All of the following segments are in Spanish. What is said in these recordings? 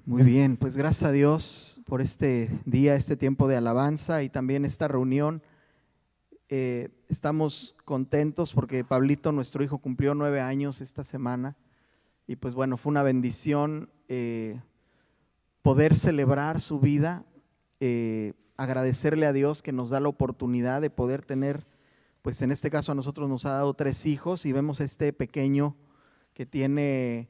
Muy bien, pues gracias a Dios por este día, este tiempo de alabanza y también esta reunión. Estamos contentos porque Pablito, nuestro hijo, cumplió 9 años esta semana y pues bueno, fue una bendición poder celebrar su vida, agradecerle a Dios que nos da la oportunidad de poder tener, pues en este caso a nosotros nos ha dado 3 hijos y vemos a este pequeño que tiene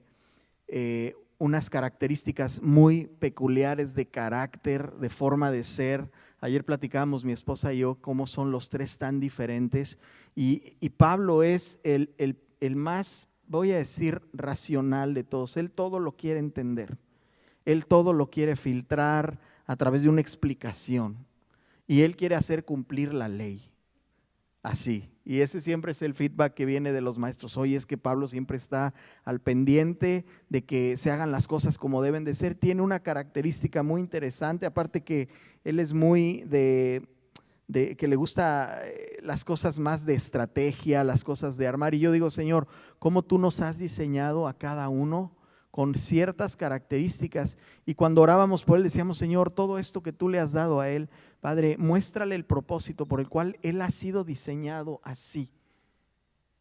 unas características muy peculiares de carácter, de forma de ser. Ayer platicábamos mi esposa y yo cómo son los 3 tan diferentes y Pablo es el más, voy a decir, racional de todos. Él todo lo quiere entender, él todo lo quiere filtrar a través de una explicación y él quiere hacer cumplir la ley. Así, y ese siempre es el feedback que viene de los maestros. Oye, es que Pablo siempre está al pendiente de que se hagan las cosas como deben de ser. Tiene una característica muy interesante, aparte que él es muy de que le gusta las cosas más de estrategia, las cosas de armar. Y yo digo, Señor, ¿cómo tú nos has diseñado a cada uno con ciertas características? Y cuando orábamos por él decíamos, Señor, todo esto que tú le has dado a él, Padre, muéstrale el propósito por el cual él ha sido diseñado así.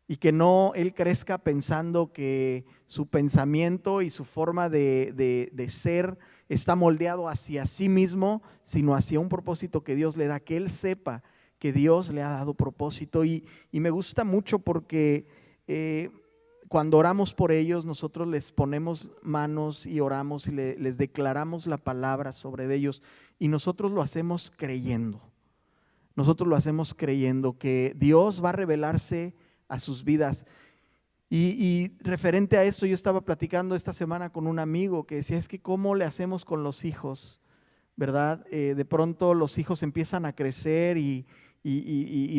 Y que no él crezca pensando que su pensamiento y su forma de ser está moldeado hacia sí mismo, sino hacia un propósito que Dios le da, que él sepa que Dios le ha dado propósito. Y me gusta mucho porque cuando oramos por ellos, nosotros les ponemos manos y oramos y les declaramos la palabra sobre ellos. Y nosotros lo hacemos creyendo. Nosotros lo hacemos creyendo que Dios va a revelarse a sus vidas. Y referente a esto, yo estaba platicando esta semana con un amigo que decía, es que ¿cómo le hacemos con los hijos? ¿Verdad? De pronto los hijos empiezan a crecer y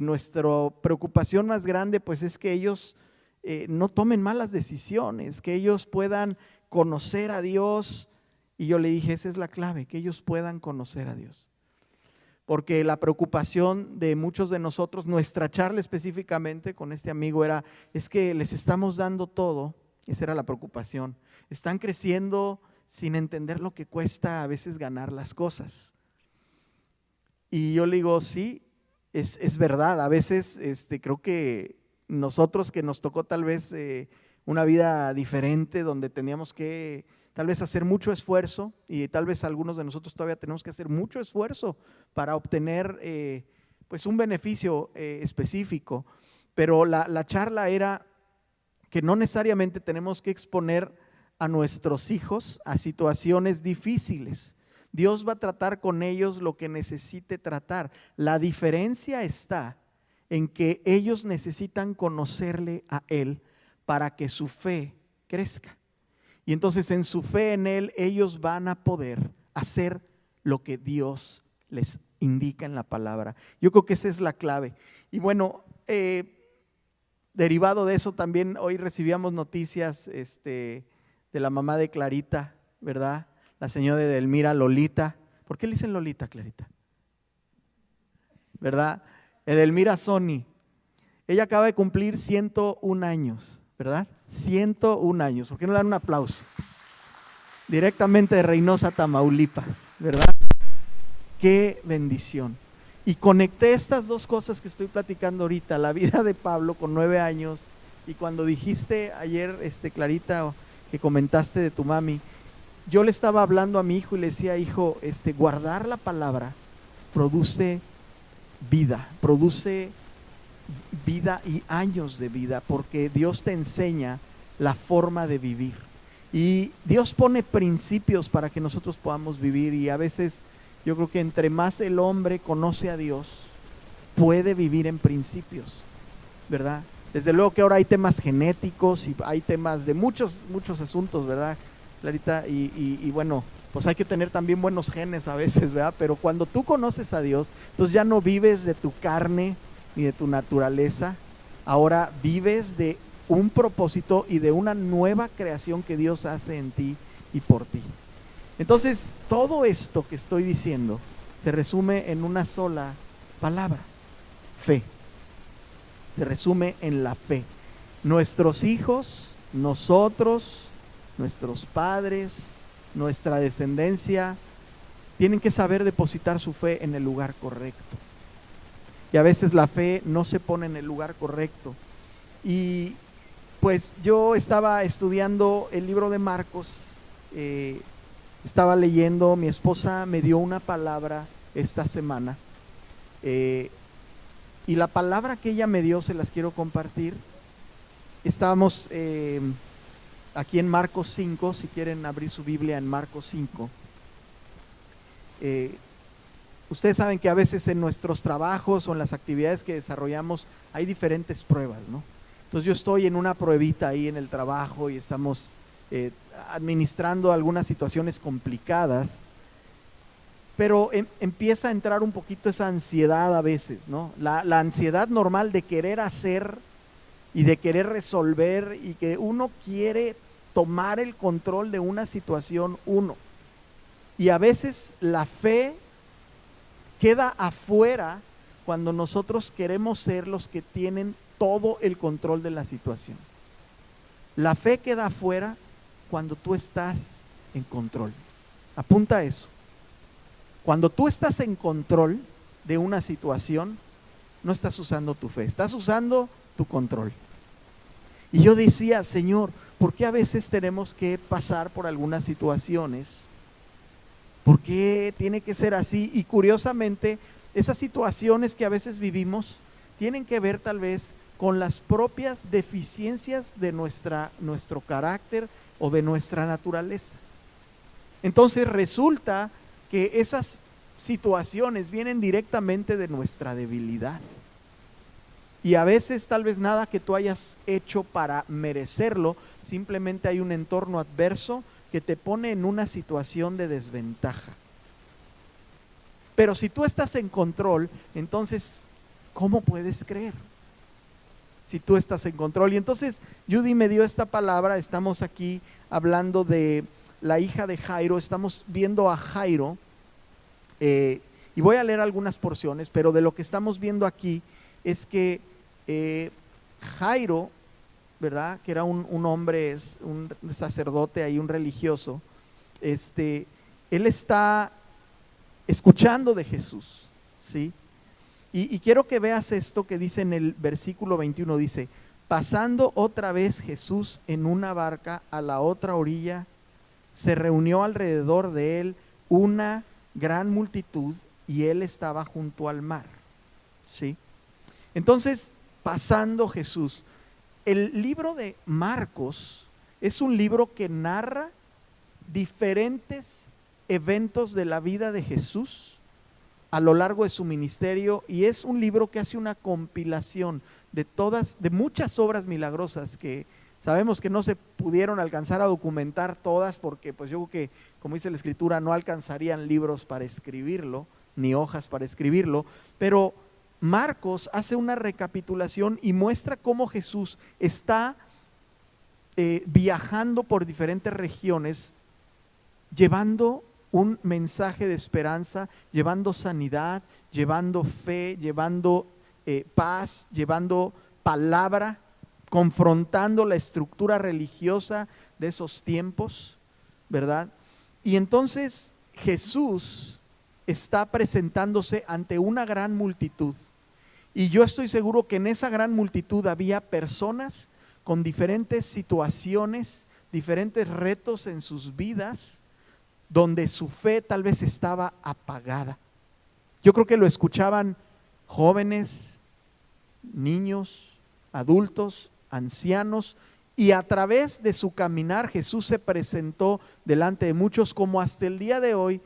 nuestra preocupación más grande pues es que ellos no tomen malas decisiones, que ellos puedan conocer a Dios. Y yo le dije, esa es la clave, que ellos puedan conocer a Dios. Porque la preocupación de muchos de nosotros, nuestra charla específicamente con este amigo es que les estamos dando todo, esa era la preocupación. Están creciendo sin entender lo que cuesta a veces ganar las cosas. Y yo le digo, sí, es verdad, a veces creo que nosotros que nos tocó tal vez una vida diferente donde teníamos que tal vez hacer mucho esfuerzo y tal vez algunos de nosotros todavía tenemos que hacer mucho esfuerzo para obtener pues un beneficio específico, pero la charla era que no necesariamente tenemos que exponer a nuestros hijos a situaciones difíciles. Dios va a tratar con ellos lo que necesite tratar. La diferencia está en que ellos necesitan conocerle a Él para que su fe crezca. Y entonces en su fe en Él, ellos van a poder hacer lo que Dios les indica en la palabra. Yo creo que esa es la clave. Y bueno, derivado de eso también hoy recibíamos noticias de la mamá de Clarita, ¿verdad? La señora de Edelmira, Lolita. ¿Por qué le dicen Lolita, Clarita? ¿Verdad? Edelmira Sony. Ella acaba de cumplir 101 años. ¿Verdad? 101 años. ¿Por qué no le dan un aplauso? Directamente de Reynosa, Tamaulipas, ¿verdad? Qué bendición. Y conecté estas dos cosas que estoy platicando ahorita, la vida de Pablo con 9 años y cuando dijiste ayer, Clarita, que comentaste de tu mami, yo le estaba hablando a mi hijo y le decía, hijo, guardar la palabra produce vida, produce vida y años de vida, porque Dios te enseña la forma de vivir y Dios pone principios para que nosotros podamos vivir. Y a veces yo creo que entre más el hombre conoce a Dios, puede vivir en principios, ¿verdad? Desde luego que ahora hay temas genéticos y hay temas de muchos asuntos, ¿verdad, Clarita? Y bueno, pues hay que tener también buenos genes a veces, ¿verdad? Pero cuando tú conoces a Dios, entonces ya no vives de tu carne ni de tu naturaleza, ahora vives de un propósito y de una nueva creación que Dios hace en ti y por ti. Entonces, todo esto que estoy diciendo se resume en una sola palabra: fe. Se resume en la fe. Nuestros hijos, nosotros, nuestros padres, nuestra descendencia, tienen que saber depositar su fe en el lugar correcto. Y a veces la fe no se pone en el lugar correcto. Y pues yo estaba estudiando el libro de Marcos, estaba leyendo, mi esposa me dio una palabra esta semana, y la palabra que ella me dio se las quiero compartir. Estábamos aquí en Marcos 5, si quieren abrir su Biblia en Marcos 5. Ustedes saben que a veces en nuestros trabajos o en las actividades que desarrollamos hay diferentes pruebas, ¿no? Entonces yo estoy en una pruebita ahí en el trabajo y estamos administrando algunas situaciones complicadas, pero empieza a entrar un poquito esa ansiedad a veces, ¿no? La ansiedad normal de querer hacer y de querer resolver, y que uno quiere tomar el control de una situación uno. Y a veces la fe queda afuera cuando nosotros queremos ser los que tienen todo el control de la situación. La fe queda afuera cuando tú estás en control. Apunta eso. Cuando tú estás en control de una situación, no estás usando tu fe, estás usando tu control. Y yo decía, Señor, ¿por qué a veces tenemos que pasar por algunas situaciones? ¿Por qué tiene que ser así? Y curiosamente, esas situaciones que a veces vivimos tienen que ver tal vez con las propias deficiencias de nuestro carácter o de nuestra naturaleza. Entonces resulta que esas situaciones vienen directamente de nuestra debilidad. Y a veces tal vez nada que tú hayas hecho para merecerlo, simplemente hay un entorno adverso que te pone en una situación de desventaja. Pero si tú estás en control, entonces, ¿cómo puedes creer? Si tú estás en control. Y entonces Judy me dio esta palabra. Estamos aquí hablando de la hija de Jairo, estamos viendo a Jairo, y voy a leer algunas porciones, pero de lo que estamos viendo aquí es que Jairo, ¿verdad? Que era un hombre, un sacerdote ahí, un religioso, él está escuchando de Jesús, ¿sí? Y quiero que veas esto que dice en el versículo 21, dice: pasando otra vez Jesús en una barca a la otra orilla, se reunió alrededor de él una gran multitud y él estaba junto al mar, ¿sí? Entonces, pasando Jesús. El libro de Marcos es un libro que narra diferentes eventos de la vida de Jesús a lo largo de su ministerio, y es un libro que hace una compilación de muchas obras milagrosas que sabemos que no se pudieron alcanzar a documentar todas, porque pues yo creo que, como dice la Escritura, no alcanzarían libros para escribirlo, ni hojas para escribirlo, pero Marcos hace una recapitulación y muestra cómo Jesús está viajando por diferentes regiones, llevando un mensaje de esperanza, llevando sanidad, llevando fe, llevando paz, llevando palabra, confrontando la estructura religiosa de esos tiempos, ¿verdad? Y entonces Jesús está presentándose ante una gran multitud. Y yo estoy seguro que en esa gran multitud había personas con diferentes situaciones, diferentes retos en sus vidas, donde su fe tal vez estaba apagada. Yo creo que lo escuchaban jóvenes, niños, adultos, ancianos, y a través de su caminar Jesús se presentó delante de muchos, como hasta el día de hoy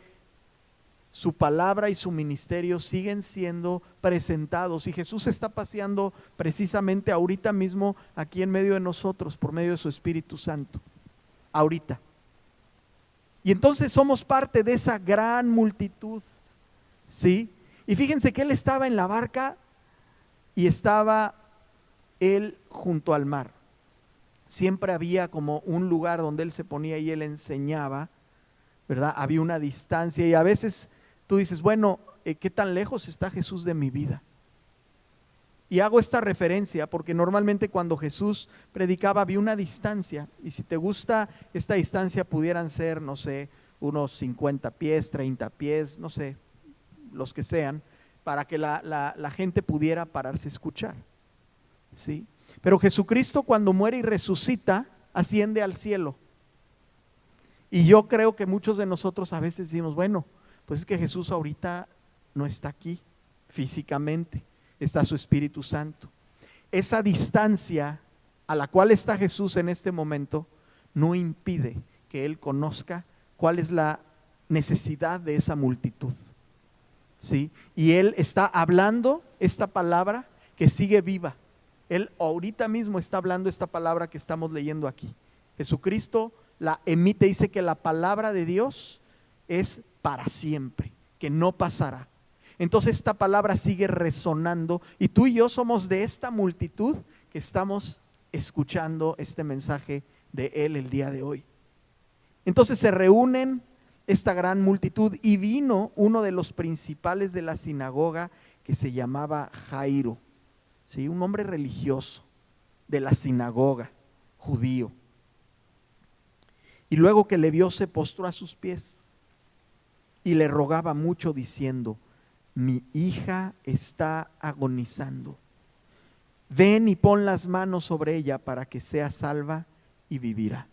su palabra y su ministerio siguen siendo presentados, y Jesús está paseando precisamente ahorita mismo aquí en medio de nosotros por medio de su Espíritu Santo, ahorita. Y entonces somos parte de esa gran multitud, ¿sí? Y fíjense que él estaba en la barca y estaba él junto al mar. Siempre había como un lugar donde él se ponía y él enseñaba, ¿verdad? Había una distancia, y a veces tú dices, bueno, ¿qué tan lejos está Jesús de mi vida? Y hago esta referencia porque normalmente cuando Jesús predicaba había una distancia, y si te gusta esta distancia pudieran ser, no sé, unos 50 pies, 30 pies, no sé, los que sean, para que la gente pudiera pararse a escuchar, ¿sí? Pero Jesucristo cuando muere y resucita, asciende al cielo. Y yo creo que muchos de nosotros a veces decimos, bueno, pues es que Jesús ahorita no está aquí físicamente, está su Espíritu Santo. Esa distancia a la cual está Jesús en este momento no impide que Él conozca cuál es la necesidad de esa multitud, ¿sí? Y Él está hablando esta palabra que sigue viva. Él ahorita mismo está hablando esta palabra que estamos leyendo aquí. Jesucristo la emite, dice que la palabra de Dios es para siempre, que no pasará. Entonces esta palabra sigue resonando y tú y yo somos de esta multitud que estamos escuchando este mensaje de Él el día de hoy. Entonces se reúnen esta gran multitud y vino uno de los principales de la sinagoga que se llamaba Jairo, ¿sí? Un hombre religioso de la sinagoga, judío. Y luego que le vio se postró a sus pies y le rogaba mucho diciendo: mi hija está agonizando. Ven y pon las manos sobre ella para que sea salva y vivirá.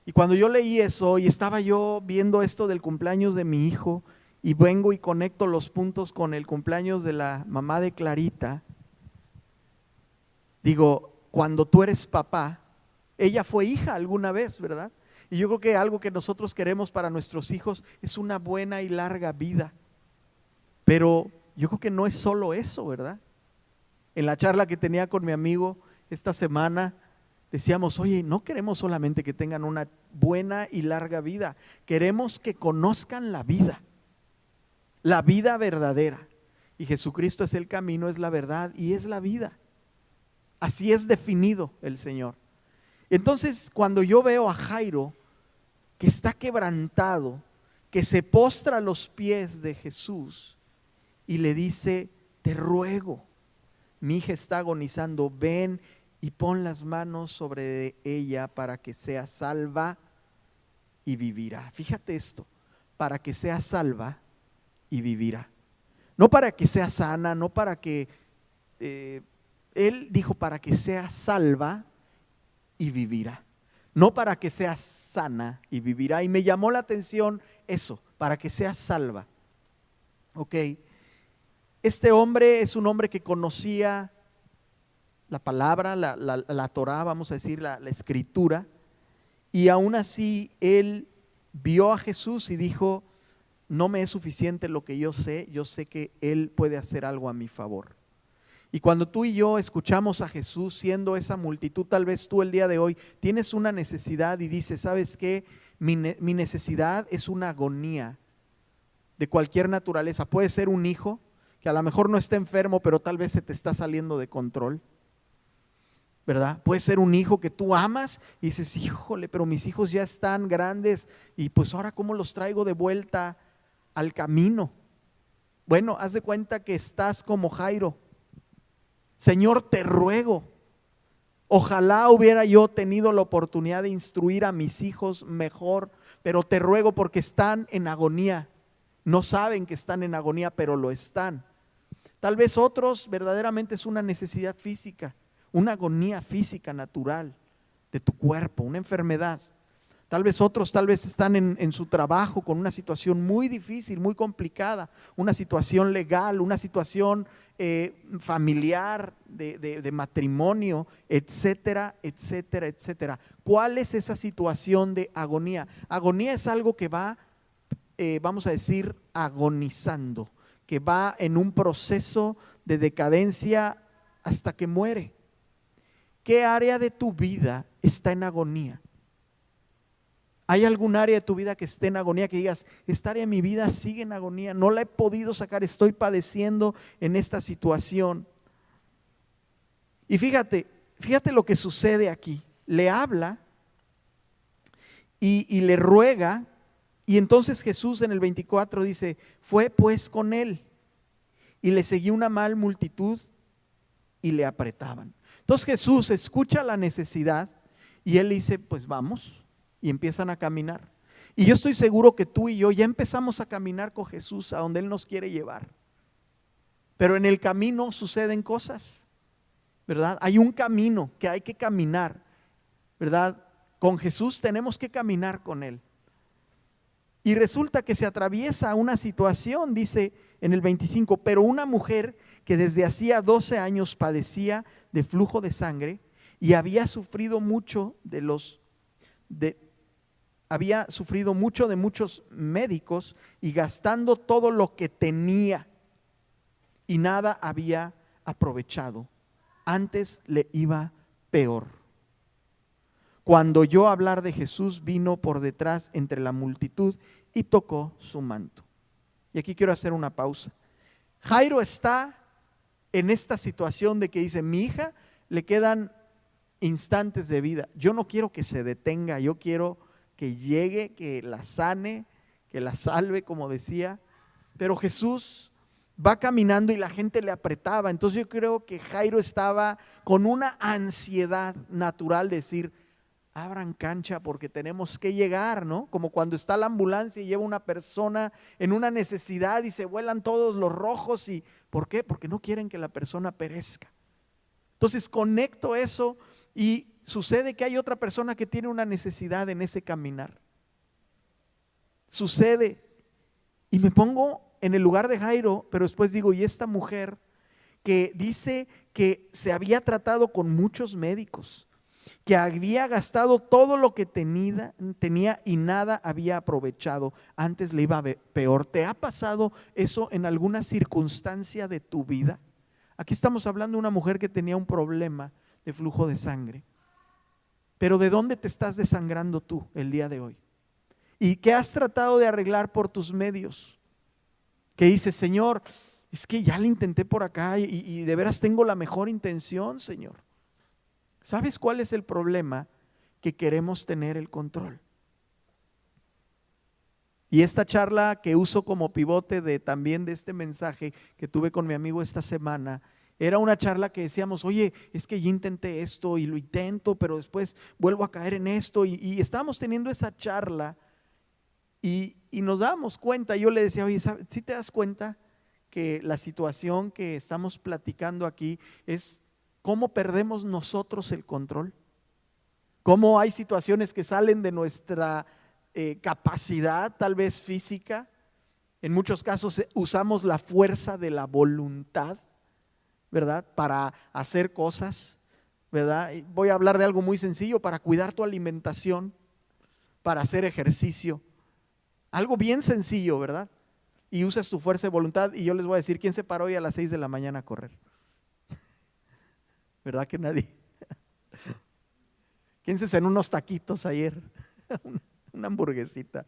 Y cuando yo leí eso y estaba yo viendo esto del cumpleaños de mi hijo y vengo y conecto los puntos con el cumpleaños de la mamá de Clarita, digo, cuando tú eres papá, ella fue hija alguna vez, ¿verdad? Y yo creo que algo que nosotros queremos para nuestros hijos es una buena y larga vida. Pero yo creo que no es solo eso, ¿verdad? En la charla que tenía con mi amigo esta semana, decíamos, oye, no queremos solamente que tengan una buena y larga vida, queremos que conozcan la vida verdadera. Y Jesucristo es el camino, es la verdad y es la vida. Así es definido el Señor. Entonces, cuando yo veo a Jairo, que está quebrantado, que se postra a los pies de Jesús y le dice: te ruego, mi hija está agonizando, ven y pon las manos sobre ella para que sea salva y vivirá. Fíjate esto, para que sea salva y vivirá. No para que sea sana, no para que, él dijo para que sea salva y vivirá. No para que sea sana y vivirá. Y me llamó la atención eso, para que sea salva. Ok, este hombre es un hombre que conocía la palabra, la Torá, vamos a decir, la escritura, y aún así él vio a Jesús y dijo: no me es suficiente lo que yo sé que Él puede hacer algo a mi favor. Y cuando tú y yo escuchamos a Jesús siendo esa multitud, tal vez tú el día de hoy tienes una necesidad y dices: ¿sabes qué? Mi necesidad es una agonía de cualquier naturaleza. Puede ser un hijo que a lo mejor no está enfermo, pero tal vez se te está saliendo de control, ¿verdad? Puede ser un hijo que tú amas y dices: híjole, pero mis hijos ya están grandes y pues ahora ¿cómo los traigo de vuelta al camino? Bueno, haz de cuenta que estás como Jairo. Señor, te ruego, ojalá hubiera yo tenido la oportunidad de instruir a mis hijos mejor, pero te ruego porque están en agonía. No saben que están en agonía, pero lo están. Tal vez otros verdaderamente es una necesidad física, una agonía física natural de tu cuerpo, una enfermedad. Tal vez otros están en su trabajo con una situación muy difícil, muy complicada, una situación legal, una situación familiar, de matrimonio, etcétera, etcétera, etcétera. ¿Cuál es esa situación de agonía? Agonía es algo que va, vamos a decir, agonizando, que va en un proceso de decadencia hasta que muere. ¿Qué área de tu vida está en agonía? ¿Hay algún área de tu vida que esté en agonía, que digas: esta área de mi vida sigue en agonía, no la he podido sacar, estoy padeciendo en esta situación? Y fíjate lo que sucede aquí. Le habla y le ruega, y entonces Jesús en el 24 dice: fue pues con él y le seguía una mal multitud y le apretaban. Entonces Jesús escucha la necesidad y él dice, pues vamos, y empiezan a caminar. Y yo estoy seguro que tú y yo ya empezamos a caminar con Jesús a donde Él nos quiere llevar. Pero en el camino suceden cosas, ¿verdad? Hay un camino que hay que caminar, ¿verdad? Con Jesús tenemos que caminar con Él. Y resulta que se atraviesa una situación, dice en el 25, pero una mujer que desde hacía 12 años padecía de flujo de sangre y había sufrido mucho de muchos médicos y gastando todo lo que tenía y nada había aprovechado. Antes le iba peor. Cuando oyó hablar de Jesús, vino por detrás entre la multitud y tocó su manto. Y aquí quiero hacer una pausa. Jairo está en esta situación de que dice, mi hija le quedan instantes de vida. Yo no quiero que se detenga, yo quiero que llegue, que la sane, que la salve, como decía. Pero Jesús va caminando y la gente le apretaba. Entonces yo creo que Jairo estaba con una ansiedad natural de decir, abran cancha porque tenemos que llegar, ¿no? Como cuando está la ambulancia y lleva una persona en una necesidad y se vuelan todos los rojos. Y ¿por qué? Porque no quieren que la persona perezca. Entonces conecto eso y sucede que hay otra persona que tiene una necesidad en ese caminar. Sucede. Y me pongo en el lugar de Jairo, pero después digo, ¿y esta mujer que dice que se había tratado con muchos médicos, que había gastado todo lo que tenía y nada había aprovechado? Antes le iba peor. ¿Te ha pasado eso en alguna circunstancia de tu vida? Aquí estamos hablando de una mujer que tenía un problema de flujo de sangre. Pero ¿de dónde te estás desangrando tú el día de hoy? ¿Y qué has tratado de arreglar por tus medios? Que dices, Señor, es que ya le intenté por acá y de veras tengo la mejor intención, Señor. ¿Sabes cuál es el problema? Que queremos tener el control. Y esta charla que uso como pivote también de este mensaje que tuve con mi amigo esta semana, era una charla que decíamos, oye, es que yo intenté esto y lo intento, pero después vuelvo a caer en esto. Y estábamos teniendo esa charla y nos dábamos cuenta. Yo le decía, oye, ¿sí te das cuenta que la situación que estamos platicando aquí es cómo perdemos nosotros el control? Cómo hay situaciones que salen de nuestra capacidad, tal vez física. En muchos casos usamos la fuerza de la voluntad, ¿verdad? Para hacer cosas, ¿verdad? Y voy a hablar de algo muy sencillo, para cuidar tu alimentación, para hacer ejercicio. Algo bien sencillo, ¿verdad? Y usas tu fuerza de voluntad. Y yo les voy a decir, ¿quién se paró hoy a las 6 de la mañana a correr? ¿Verdad que nadie? ¿Quién se cenó unos taquitos ayer? Una hamburguesita.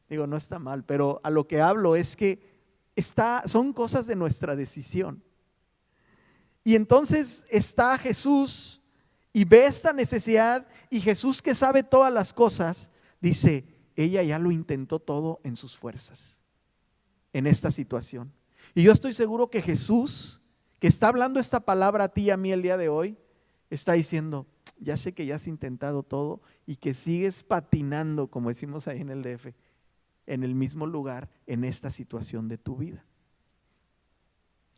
Digo, no está mal, pero a lo que hablo es que son cosas de nuestra decisión. Y entonces está Jesús y ve esta necesidad, y Jesús, que sabe todas las cosas, dice, ella ya lo intentó todo en sus fuerzas, en esta situación. Y yo estoy seguro que Jesús, que está hablando esta palabra a ti y a mí el día de hoy, está diciendo, ya sé que ya has intentado todo y que sigues patinando, como decimos ahí en el DF, en el mismo lugar, en esta situación de tu vida.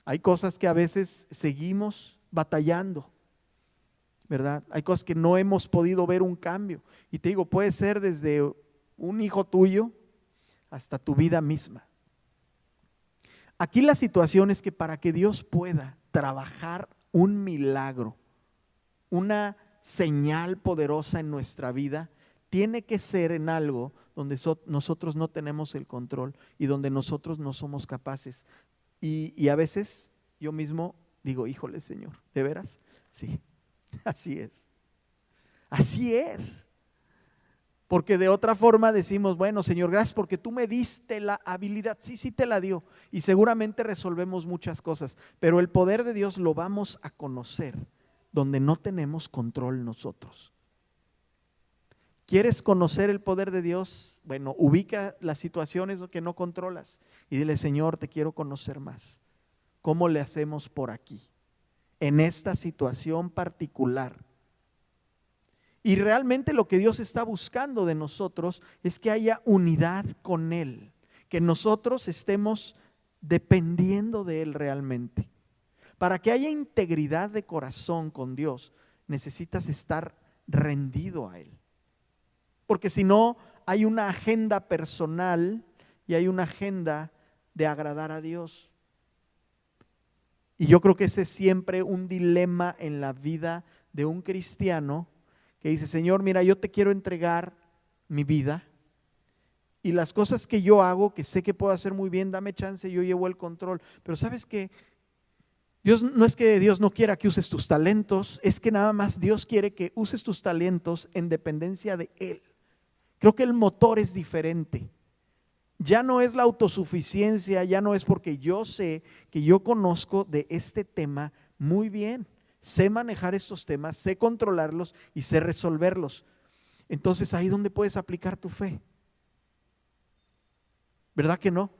Hay cosas que a veces seguimos batallando, ¿verdad? Hay cosas que no hemos podido ver un cambio. Y te digo, puede ser desde un hijo tuyo hasta tu vida misma. Aquí la situación es que para que Dios pueda trabajar un milagro, una señal poderosa en nuestra vida, tiene que ser en algo donde nosotros no tenemos el control y donde nosotros no somos capaces. Y a veces yo mismo digo, híjole, Señor, ¿de veras? Sí, así es. Así es. Porque de otra forma decimos, bueno, Señor, gracias porque tú me diste la habilidad. Sí, sí te la dio. Y seguramente resolvemos muchas cosas. Pero el poder de Dios lo vamos a conocer donde no tenemos control nosotros. ¿Quieres conocer el poder de Dios? Bueno, ubica las situaciones que no controlas y dile, Señor, te quiero conocer más. ¿cómo le hacemos por aquí? En esta situación particular. Y realmente lo que Dios está buscando de nosotros es que haya unidad con Él, que nosotros estemos dependiendo de Él realmente. Para que haya integridad de corazón con Dios, necesitas estar rendido a Él. Porque si no, hay una agenda personal y hay una agenda de agradar a Dios. Y yo creo que ese es siempre un dilema en la vida de un cristiano que dice, Señor, mira, yo te quiero entregar mi vida y las cosas que yo hago, que sé que puedo hacer muy bien, dame chance, yo llevo el control. Pero ¿sabes qué? Dios no es que Dios no quiera que uses tus talentos, es que nada más Dios quiere que uses tus talentos en dependencia de Él. Creo que el motor es diferente. Ya no es la autosuficiencia, ya no es porque yo sé que yo conozco de este tema muy bien. Sé manejar estos temas, sé controlarlos y sé resolverlos. Entonces ahí es donde puedes aplicar tu fe. ¿Verdad que no?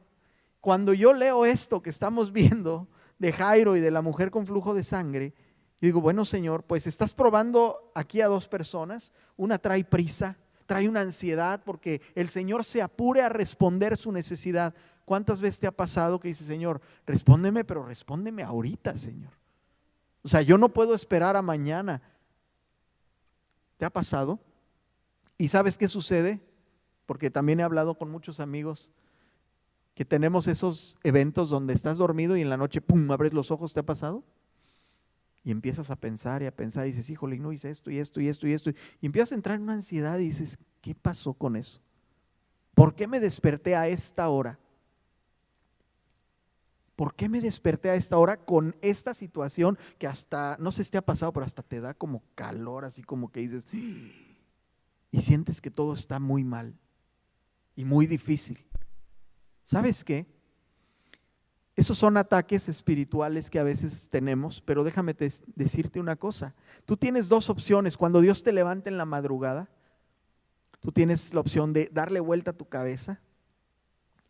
Cuando yo leo esto que estamos viendo de Jairo y de la mujer con flujo de sangre, yo digo, bueno, Señor, pues estás probando aquí a dos personas. Una trae prisa, trae una ansiedad porque el Señor se apure a responder su necesidad. ¿Cuántas veces te ha pasado que dices, Señor, respóndeme, pero respóndeme ahorita, Señor? O sea, yo no puedo esperar a mañana. ¿Te ha pasado? ¿Y sabes qué sucede? Porque también he hablado con muchos amigos que tenemos esos eventos donde estás dormido y en la noche, pum, abres los ojos. ¿Te ha pasado? Y empiezas a pensar y dices, híjole, no hice esto y esto y esto y esto. Y empiezas a entrar en una ansiedad y dices, ¿qué pasó con eso? ¿Por qué me desperté a esta hora? ¿Por qué me desperté a esta hora con esta situación que hasta, no sé si te ha pasado, pero hasta te da como calor, así como que dices, y sientes que todo está muy mal y muy difícil? ¿Sabes qué? Esos son ataques espirituales que a veces tenemos, pero déjame decirte una cosa. Tú tienes dos opciones. Cuando Dios te levanta en la madrugada, tú tienes la opción de darle vuelta a tu cabeza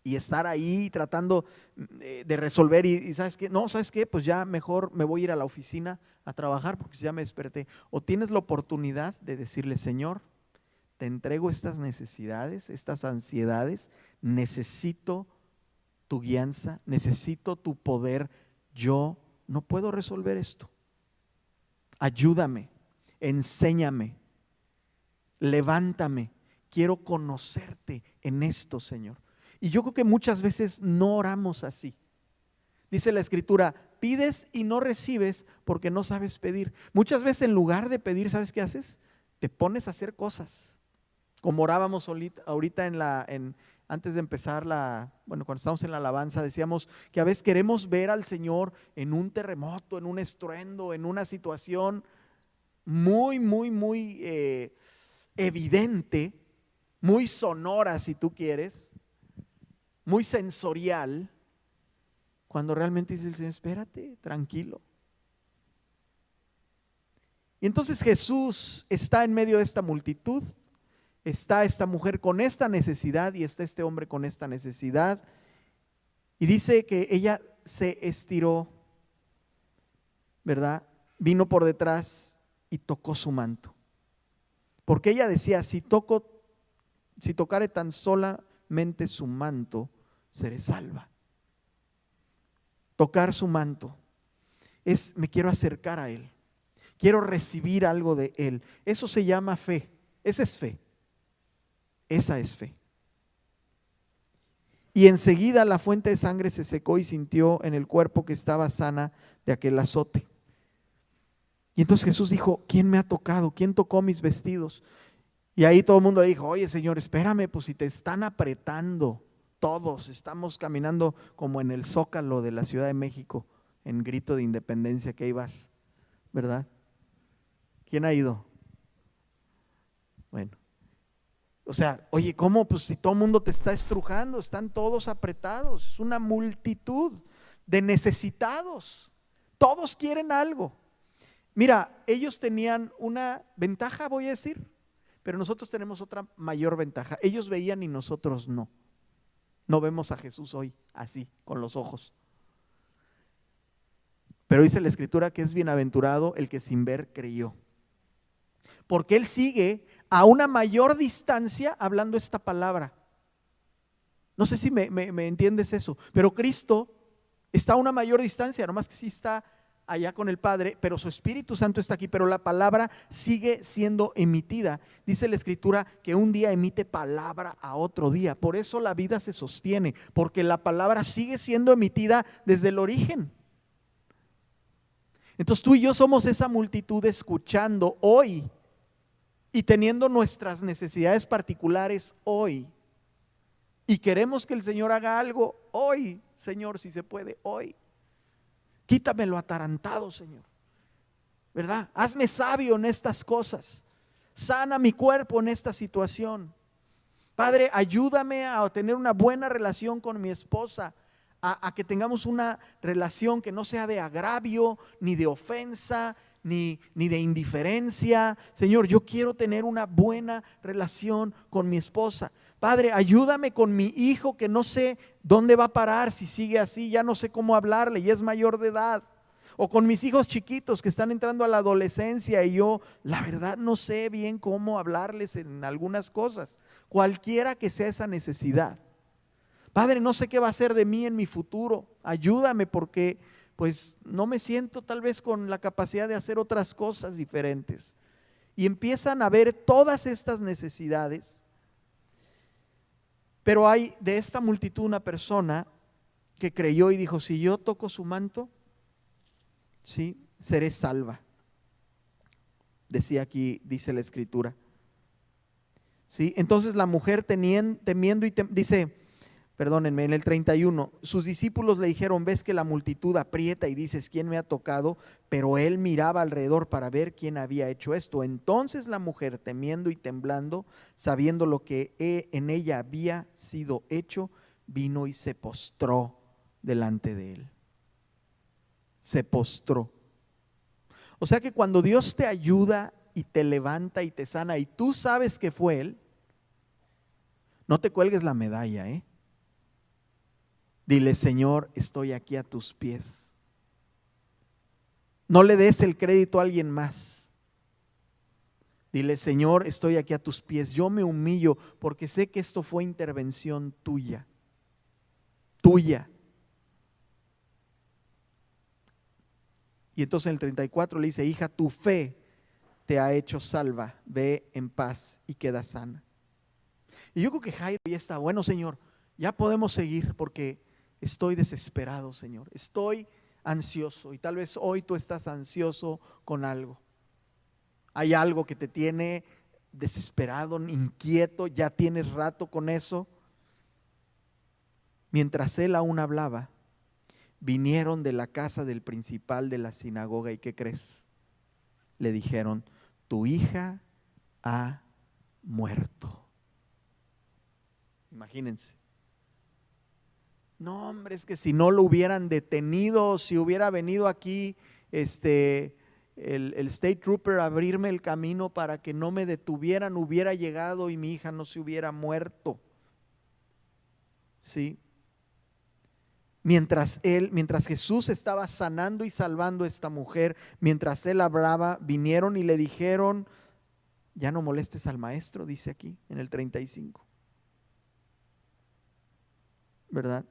y estar ahí tratando de resolver y ¿sabes qué? No, ¿sabes qué? Pues ya mejor me voy a ir a la oficina a trabajar porque ya me desperté. O tienes la oportunidad de decirle, Señor, te entrego estas necesidades, estas ansiedades, necesito tu guianza, necesito tu poder, yo no puedo resolver esto. Ayúdame, enséñame, levántame, quiero conocerte en esto, Señor. Y yo creo que muchas veces no oramos así. Dice la Escritura, pides y no recibes porque no sabes pedir. Muchas veces en lugar de pedir, ¿sabes qué haces? Te pones a hacer cosas. Como orábamos ahorita antes de empezar cuando estamos en la alabanza, decíamos que a veces queremos ver al Señor en un terremoto, en un estruendo, en una situación muy, muy, muy evidente, muy sonora si tú quieres, muy sensorial, cuando realmente dice el Señor, espérate, tranquilo. Y entonces Jesús está en medio de esta multitud, está esta mujer con esta necesidad y está este hombre con esta necesidad. Y dice que ella se estiró, ¿verdad? Vino por detrás y tocó su manto. Porque ella decía, si tocare tan solamente su manto, seré salva. Tocar su manto me quiero acercar a Él. Quiero recibir algo de Él. Eso se llama fe. Esa es fe. Esa es fe. Y enseguida la fuente de sangre se secó y sintió en el cuerpo que estaba sana de aquel azote. Y entonces Jesús dijo, ¿quién me ha tocado? ¿Quién tocó mis vestidos? Y ahí todo el mundo le dijo, oye Señor, espérame, pues si te están apretando todos, estamos caminando como en el Zócalo de la Ciudad de México, en grito de independencia, que ahí vas, ¿verdad? ¿Quién ha ido? Bueno. O sea, oye, ¿cómo? Pues si todo el mundo te está estrujando, están todos apretados, es una multitud de necesitados, todos quieren algo. Mira, ellos tenían una ventaja, voy a decir, pero nosotros tenemos otra mayor ventaja. Ellos veían y nosotros no. No vemos a Jesús hoy así, con los ojos. Pero dice la Escritura que es bienaventurado el que sin ver creyó. Porque él sigue a una mayor distancia hablando esta palabra. No sé si me entiendes eso, pero Cristo está a una mayor distancia, nomás que sí está allá con el Padre, pero su Espíritu Santo está aquí, pero la palabra sigue siendo emitida. Dice la Escritura que un día emite palabra a otro día, por eso la vida se sostiene, porque la palabra sigue siendo emitida desde el origen. Entonces tú y yo somos esa multitud escuchando hoy y teniendo nuestras necesidades particulares hoy. Y queremos que el Señor haga algo hoy, Señor, si se puede, hoy. Quítame lo atarantado, Señor, ¿verdad? Hazme sabio en estas cosas. Sana mi cuerpo en esta situación. Padre, ayúdame a tener una buena relación con mi esposa, a que tengamos una relación que no sea de agravio, ni de ofensa, ni de indiferencia. Señor, yo quiero tener una buena relación con mi esposa. Padre, ayúdame con mi hijo que no sé dónde va a parar si sigue así, ya no sé cómo hablarle y es mayor de edad. O con mis hijos chiquitos que están entrando a la adolescencia y yo, la verdad, no sé bien cómo hablarles en algunas cosas. Cualquiera que sea esa necesidad. Padre, no sé qué va a ser de mí en mi futuro. Ayúdame porque pues no me siento tal vez con la capacidad de hacer otras cosas diferentes. Y empiezan a ver todas estas necesidades. Pero hay de esta multitud una persona que creyó y dijo, si yo toco su manto, sí, seré salva. Decía aquí, dice la Escritura. Sí, entonces la mujer temiendo y dice, perdónenme, en el 31, sus discípulos le dijeron, ves que la multitud aprieta y dices, ¿quién me ha tocado? Pero él miraba alrededor para ver quién había hecho esto. Entonces la mujer, temiendo y temblando, sabiendo lo que en ella había sido hecho, vino y se postró delante de él. Se postró. O sea que cuando Dios te ayuda y te levanta y te sana y tú sabes que fue Él, no te cuelgues la medalla, ¿eh? Dile, Señor, estoy aquí a tus pies. No le des el crédito a alguien más. Dile, Señor, estoy aquí a tus pies. Yo me humillo porque sé que esto fue intervención tuya. Tuya. Y entonces en el 34 le dice, hija, tu fe te ha hecho salva. Ve en paz y queda sana. Y yo creo que Jairo ya está, bueno, Señor, ya podemos seguir porque estoy desesperado, Señor. Estoy ansioso y tal vez hoy tú estás ansioso con algo. Hay algo que te tiene desesperado, inquieto, ya tienes rato con eso. Mientras él aún hablaba, vinieron de la casa del principal de la sinagoga y ¿qué crees? Le dijeron, tu hija ha muerto. Imagínense. No, hombre, es que si no lo hubieran detenido, si hubiera venido aquí el State Trooper a abrirme el camino para que no me detuvieran, hubiera llegado y mi hija no se hubiera muerto. ¿Sí? Mientras Jesús estaba sanando y salvando a esta mujer, mientras él hablaba, vinieron y le dijeron, ya no molestes al maestro, dice aquí en el 35. ¿Verdad?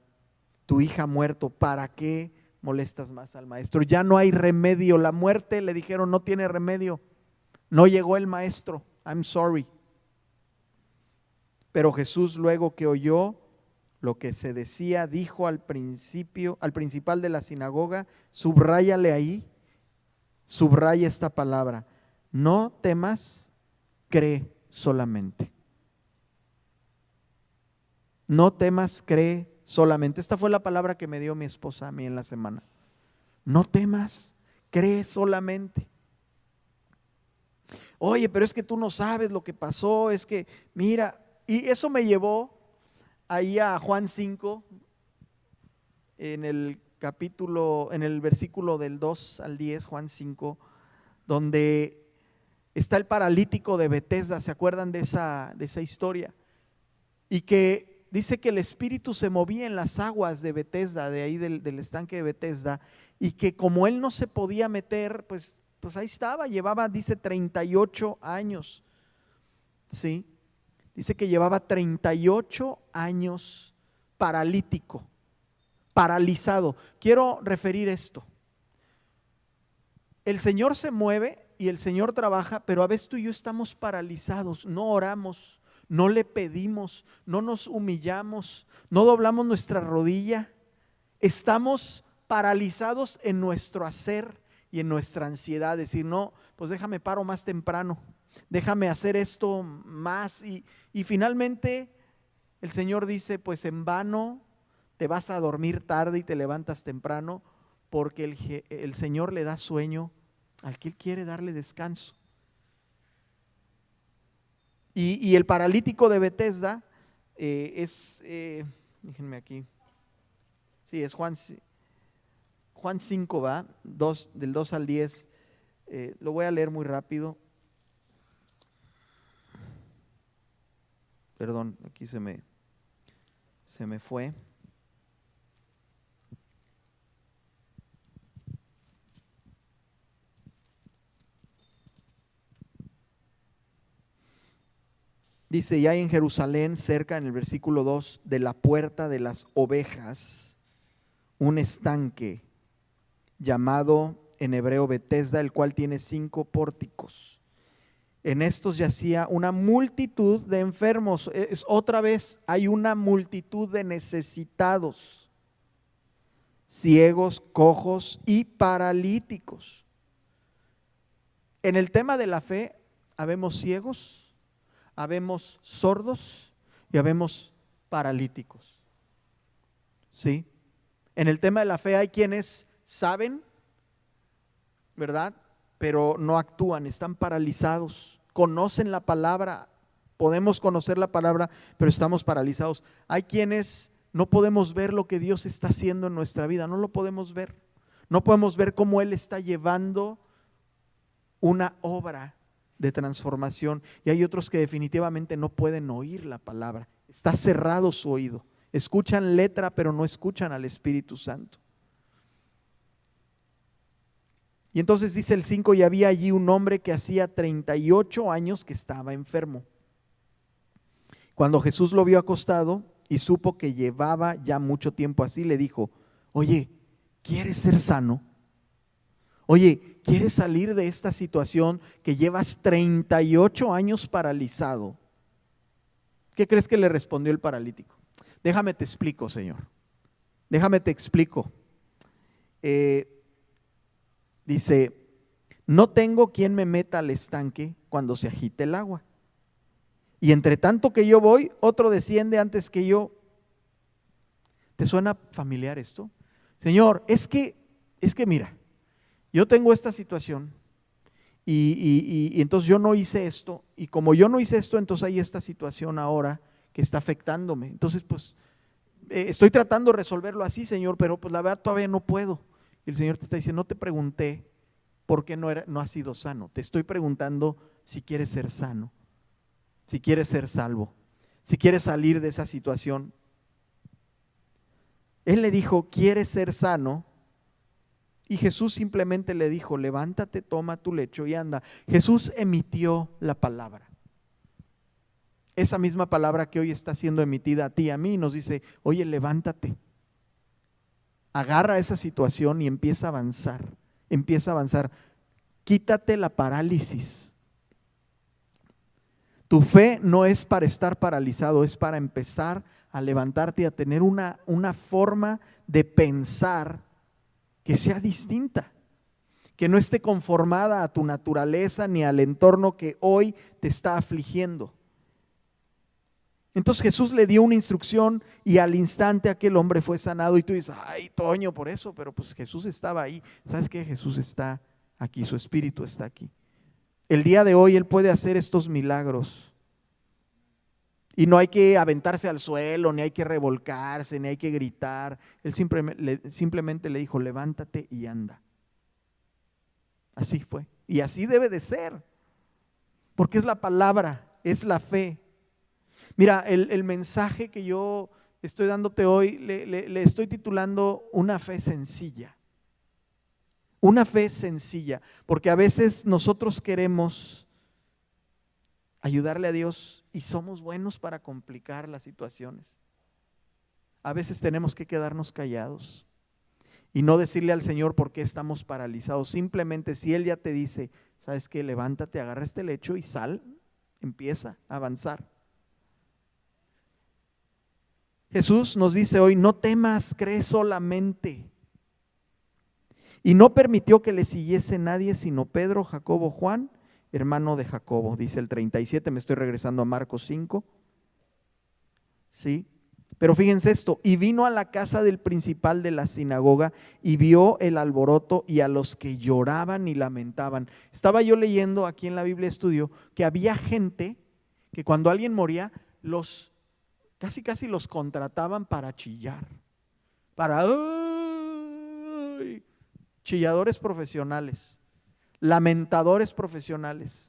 Tu hija ha muerto, ¿para qué molestas más al maestro? Ya no hay remedio, la muerte, le dijeron, no tiene remedio. No llegó el maestro, I'm sorry. Pero Jesús, luego que oyó lo que se decía, dijo al principal de la sinagoga, subráyale ahí, subraya esta palabra, no temas, cree solamente. No temas, cree solamente. Esta fue la palabra que me dio mi esposa a mí en la semana. No temas, cree solamente. Oye, pero es que tú no sabes lo que pasó, es que, mira, y eso me llevó ahí a Juan 5, en el versículo del 2 al 10, Juan 5, donde está el paralítico de Betesda, ¿se acuerdan de esa historia? Y que dice que el Espíritu se movía en las aguas de Betesda, de ahí del estanque de Betesda, y que como él no se podía meter, pues ahí estaba, llevaba, dice, 38 años, ¿sí? Dice que llevaba 38 años paralítico, paralizado. Quiero referir esto. El Señor se mueve y el Señor trabaja, pero a veces tú y yo estamos paralizados, no oramos, no le pedimos, no nos humillamos, no doblamos nuestra rodilla, estamos paralizados en nuestro hacer y en nuestra ansiedad, decir, no, pues déjame paro más temprano, déjame hacer esto más, y finalmente el Señor dice, pues en vano te vas a dormir tarde y te levantas temprano, porque el Señor le da sueño al que Él quiere darle descanso. Y el paralítico de Betesda déjenme aquí, sí, es Juan 5, ¿va? Del 2 al 10, lo voy a leer muy rápido. Perdón, aquí se me fue. Dice, y hay en Jerusalén, cerca en el versículo 2, de la puerta de las ovejas, un estanque llamado en hebreo Betesda, el cual tiene 5 pórticos. En estos yacía una multitud de enfermos. Otra vez, hay una multitud de necesitados, ciegos, cojos y paralíticos. En el tema de la fe, habemos ciegos, habemos sordos y habemos paralíticos. ¿Sí? En el tema de la fe hay quienes saben, ¿verdad? Pero no actúan, están paralizados, conocen la palabra, podemos conocer la palabra, pero estamos paralizados. Hay quienes no podemos ver lo que Dios está haciendo en nuestra vida, no lo podemos ver, no podemos ver cómo Él está llevando una obra de transformación, y hay otros que definitivamente no pueden oír la palabra, está cerrado su oído, escuchan letra pero no escuchan al Espíritu Santo. Y entonces dice el 5, y había allí un hombre que hacía 38 años que estaba enfermo. Cuando Jesús lo vio acostado y supo que llevaba ya mucho tiempo así, le dijo, oye, ¿quieres ser sano? Oye, ¿quieres salir de esta situación que llevas 38 años paralizado? ¿Qué crees que le respondió el paralítico? Déjame te explico, Señor. Déjame te explico. Dice, no tengo quien me meta al estanque cuando se agite el agua. Y entre tanto que yo voy, otro desciende antes que yo. ¿Te suena familiar esto? Señor, es que mira, yo tengo esta situación y entonces yo no hice esto, y como yo no hice esto, entonces hay esta situación ahora que está afectándome. Entonces pues estoy tratando de resolverlo así, Señor, pero pues la verdad todavía no puedo. Y el Señor te está diciendo, no te pregunté por qué no has sido sano, te estoy preguntando si quieres ser sano, si quieres ser salvo, si quieres salir de esa situación. Él le dijo, ¿quieres ser sano? Y Jesús simplemente le dijo, levántate, toma tu lecho y anda. Jesús emitió la palabra. Esa misma palabra que hoy está siendo emitida a ti y a mí, nos dice, oye, levántate. Agarra esa situación y empieza a avanzar, empieza a avanzar. Quítate la parálisis. Tu fe no es para estar paralizado, es para empezar a levantarte y a tener una forma de pensar que sea distinta, que no esté conformada a tu naturaleza ni al entorno que hoy te está afligiendo. Entonces Jesús le dio una instrucción y al instante aquel hombre fue sanado. Y tú dices, ay, Toño, por eso, pero pues Jesús estaba ahí. ¿Sabes qué? Jesús está aquí, su Espíritu está aquí. El día de hoy Él puede hacer estos milagros. Y no hay que aventarse al suelo, ni hay que revolcarse, ni hay que gritar. Él simplemente le dijo, levántate y anda. Así fue. Y así debe de ser. Porque es la palabra, es la fe. Mira, el mensaje que yo estoy dándote hoy le estoy titulando Una fe sencilla. Una fe sencilla, porque a veces nosotros queremos ayudarle a Dios y somos buenos para complicar las situaciones. A veces tenemos que quedarnos callados y no decirle al Señor por qué estamos paralizados. Simplemente si Él ya te dice, ¿sabes qué? Levántate, agarra este lecho y sal, empieza a avanzar. Jesús nos dice hoy, no temas, cree solamente. Y no permitió que le siguiese nadie sino Pedro, Jacobo, Juan, hermano de Jacobo. Dice el 37, me estoy regresando a Marcos 5. Sí, pero fíjense esto, y vino a la casa del principal de la sinagoga y vio el alboroto y a los que lloraban y lamentaban. Estaba yo leyendo aquí en la Biblia Estudio que había gente que cuando alguien moría, casi los contrataban para chillar, para chilladores profesionales, lamentadores profesionales.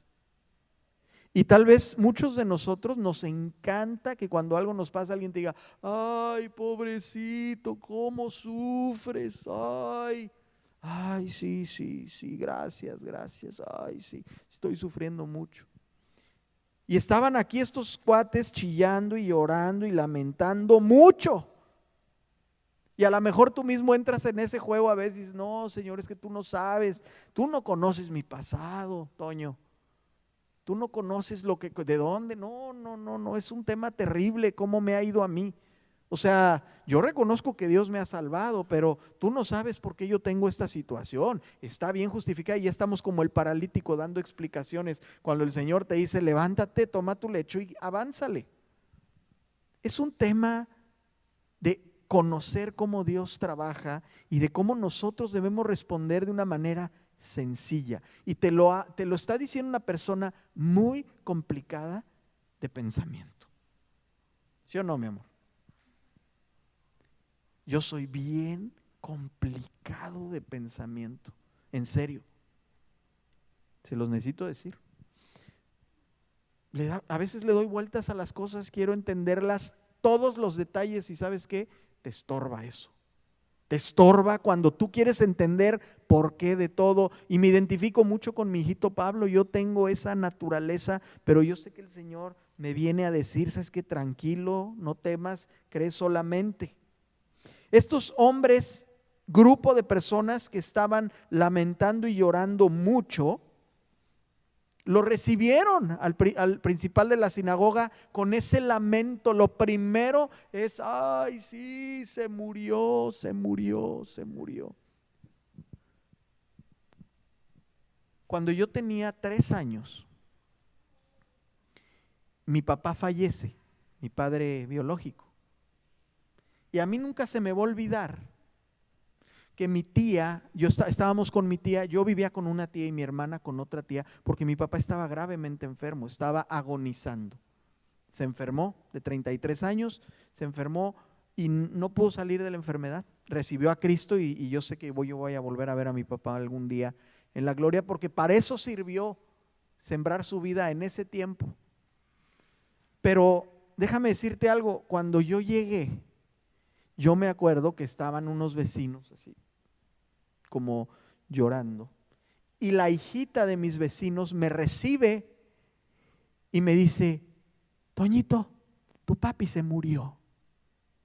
Y tal vez muchos de nosotros nos encanta que cuando algo nos pasa alguien te diga, ay, pobrecito, cómo sufres, ay, sí, gracias, ay, sí, estoy sufriendo mucho. Y estaban aquí estos cuates chillando y llorando y lamentando mucho. Y a lo mejor tú mismo entras en ese juego a veces y dices, no, Señor, es que tú no sabes, tú no conoces mi pasado, Toño. Tú no conoces de dónde, no, es un tema terrible, cómo me ha ido a mí. O sea, yo reconozco que Dios me ha salvado, pero tú no sabes por qué yo tengo esta situación. Está bien justificada y ya estamos como el paralítico dando explicaciones cuando el Señor te dice, levántate, toma tu lecho y avánzale. Es un tema de conocer cómo Dios trabaja y de cómo nosotros debemos responder de una manera sencilla. Y te lo está diciendo una persona muy complicada de pensamiento. ¿Sí o no, mi amor? Yo soy bien complicado de pensamiento, en serio. Se los necesito decir. A veces le doy vueltas a las cosas, quiero entenderlas, todos los detalles, y ¿sabes qué? Te estorba eso. Te estorba cuando tú quieres entender por qué de todo. Y me identifico mucho con mi hijito Pablo. Yo tengo esa naturaleza, pero yo sé que el Señor me viene a decir, ¿sabes qué? Tranquilo, no temas, cree solamente. Estos hombres, grupo de personas que estaban lamentando y llorando mucho, lo recibieron al principal de la sinagoga con ese lamento. Lo primero es, ay, sí, se murió. Cuando yo tenía 3 años, mi papá fallece, mi padre biológico. Y a mí nunca se me va a olvidar que mi tía, estábamos con mi tía, yo vivía con una tía y mi hermana con otra tía, porque mi papá estaba gravemente enfermo, estaba agonizando. Se enfermó de 33 años, se enfermó y no pudo salir de la enfermedad. Recibió a Cristo y yo sé que yo voy a volver a ver a mi papá algún día en la gloria, porque para eso sirvió sembrar su vida en ese tiempo. Pero déjame decirte algo, cuando yo llegué, yo me acuerdo que estaban unos vecinos así, como llorando. Y la hijita de mis vecinos me recibe y me dice, Toñito, tu papi se murió.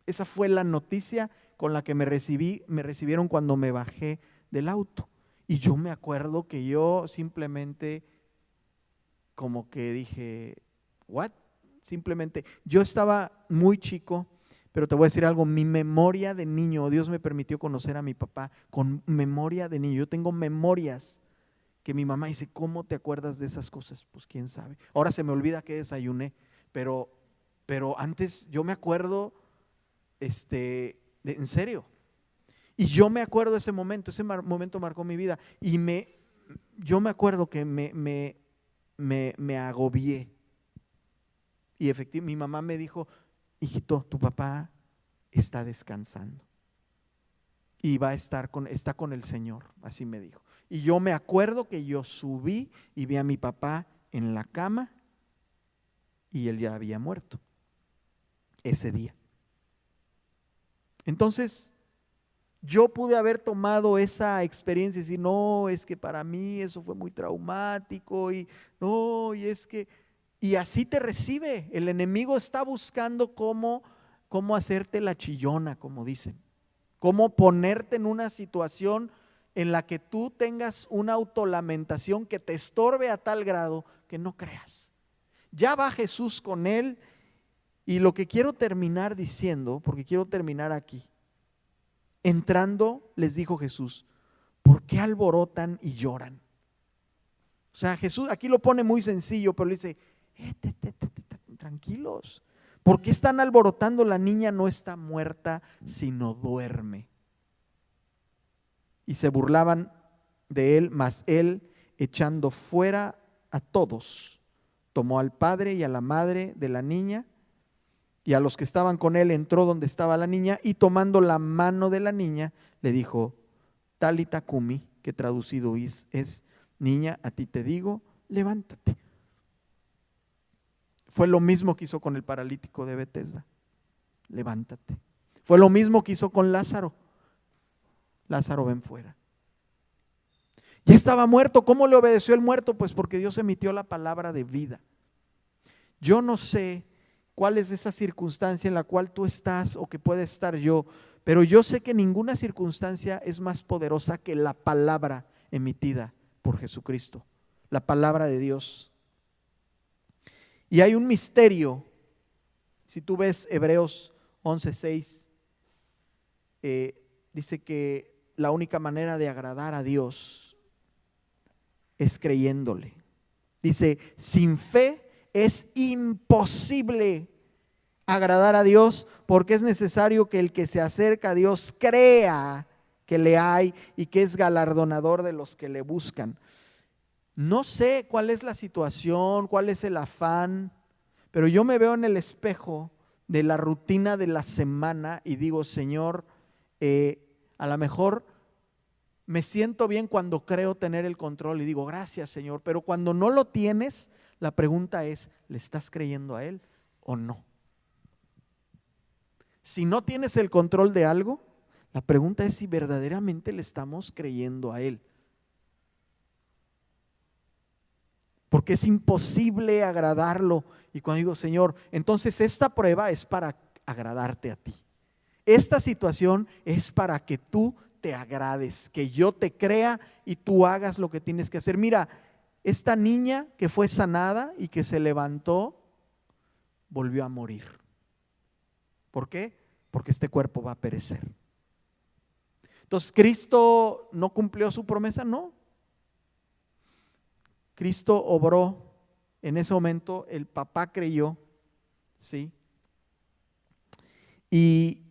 Esa fue la noticia con la que me recibieron cuando me bajé del auto. Y yo me acuerdo que yo simplemente como que dije, ¿what? Simplemente, yo estaba muy chico. Pero te voy a decir algo, mi memoria de niño, Dios me permitió conocer a mi papá con memoria de niño. Yo tengo memorias que mi mamá dice, ¿cómo te acuerdas de esas cosas? Pues quién sabe. Ahora se me olvida que desayuné, pero antes yo me acuerdo, en serio. Y yo me acuerdo de ese momento marcó mi vida. Y yo me acuerdo que me agobié. Y efectivamente mi mamá me dijo, hijito, tu papá está descansando y está con el Señor, así me dijo. Y yo me acuerdo que yo subí y vi a mi papá en la cama y él ya había muerto. ese día. Entonces, yo pude haber tomado esa experiencia y decir, no, es que para mí eso fue muy traumático y no, y es que, y así te recibe. El enemigo está buscando cómo hacerte la chillona, como dicen, cómo ponerte en una situación en la que tú tengas una autolamentación que te estorbe a tal grado que no creas. Ya va Jesús con él, y lo que quiero terminar diciendo, porque quiero terminar aquí. Entrando, les dijo Jesús, ¿por qué alborotan y lloran? O sea, Jesús aquí lo pone muy sencillo, pero le dice, tranquilos, ¿por qué están alborotando? La niña no está muerta, sino duerme. Y se burlaban de él, mas él, echando fuera a todos, tomó al padre y a la madre de la niña, y a los que estaban con él, entró donde estaba la niña, y tomando la mano de la niña, le dijo, Talita cumi, que traducido es, niña, a ti te digo, levántate. Fue lo mismo que hizo con el paralítico de Betesda, levántate. Fue lo mismo que hizo con Lázaro. Lázaro, ven fuera. Ya estaba muerto. ¿Cómo le obedeció el muerto? Pues porque Dios emitió la palabra de vida. Yo no sé cuál es esa circunstancia en la cual tú estás o que puede estar yo, pero yo sé que ninguna circunstancia es más poderosa que la palabra emitida por Jesucristo, la palabra de Dios. Y hay un misterio. Si tú ves Hebreos 11:6, dice que la única manera de agradar a Dios es creyéndole. Dice, sin fe es imposible agradar a Dios, porque es necesario que el que se acerca a Dios crea que le hay y que es galardonador de los que le buscan. No sé cuál es la situación, cuál es el afán, pero yo me veo en el espejo de la rutina de la semana y digo, Señor, a lo mejor me siento bien cuando creo tener el control y digo, gracias, Señor, pero cuando no lo tienes, la pregunta es, ¿le estás creyendo a Él o no? Si no tienes el control de algo, la pregunta es si verdaderamente le estamos creyendo a Él. Porque es imposible agradarlo. Y cuando digo, Señor, entonces esta prueba es para agradarte a ti. Esta situación es para que tú te agrades, que yo te crea y tú hagas lo que tienes que hacer. Mira, esta niña que fue sanada y que se levantó, volvió a morir. ¿Por qué? Porque este cuerpo va a perecer. Entonces, ¿Cristo no cumplió su promesa? No. Cristo obró en ese momento, el papá creyó, ¿sí? Y